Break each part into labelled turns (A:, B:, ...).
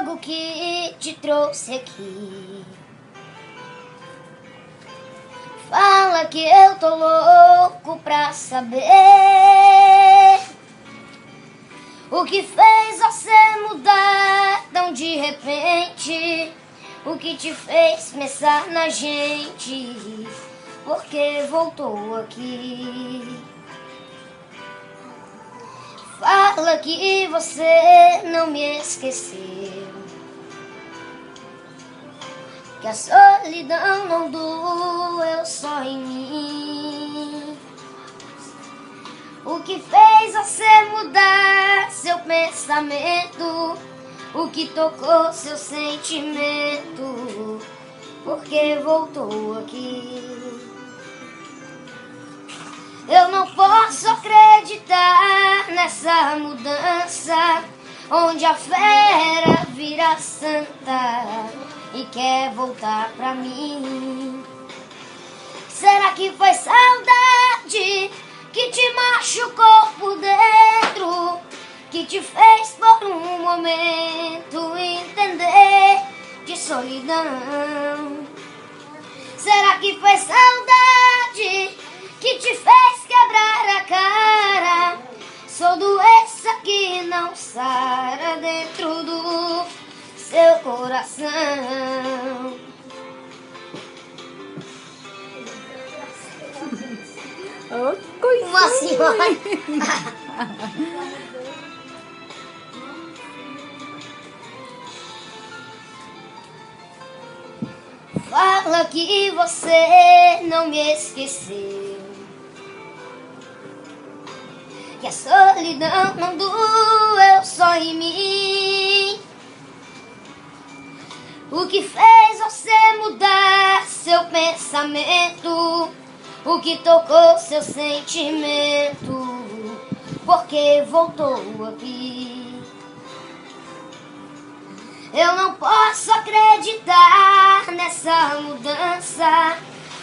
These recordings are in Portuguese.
A: algo que te trouxe aqui. Fala que eu tô louco pra saber o que fez você mudar tão de repente, o que te fez pensar na gente, porque voltou aqui. Fala que você não me esqueceu, que a solidão não doeu só em mim. O que fez você mudar seu pensamento, o que tocou seu sentimento, porque voltou aqui. Eu não posso acreditar nessa mudança, onde a fera vira santa e quer voltar pra mim. Será que foi saudade que te machucou por dentro, que te fez por um momento entender de solidão? Será que foi saudade que te fez quebrar a cara? Sou doença que não sara dentro do seu coração.
B: Oh, coisa.
A: Uma senhora. Fala que você não me esqueceu, que a solidão não doeu só em mim. O que fez você mudar seu pensamento, o que tocou seu sentimento, porque voltou aqui. Eu não posso acreditar nessa mudança,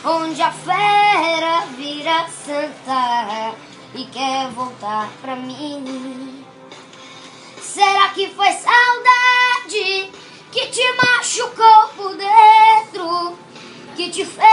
A: onde a fera vira santa e quer voltar pra mim. Será que foi saudade que te machucou por dentro, que te fez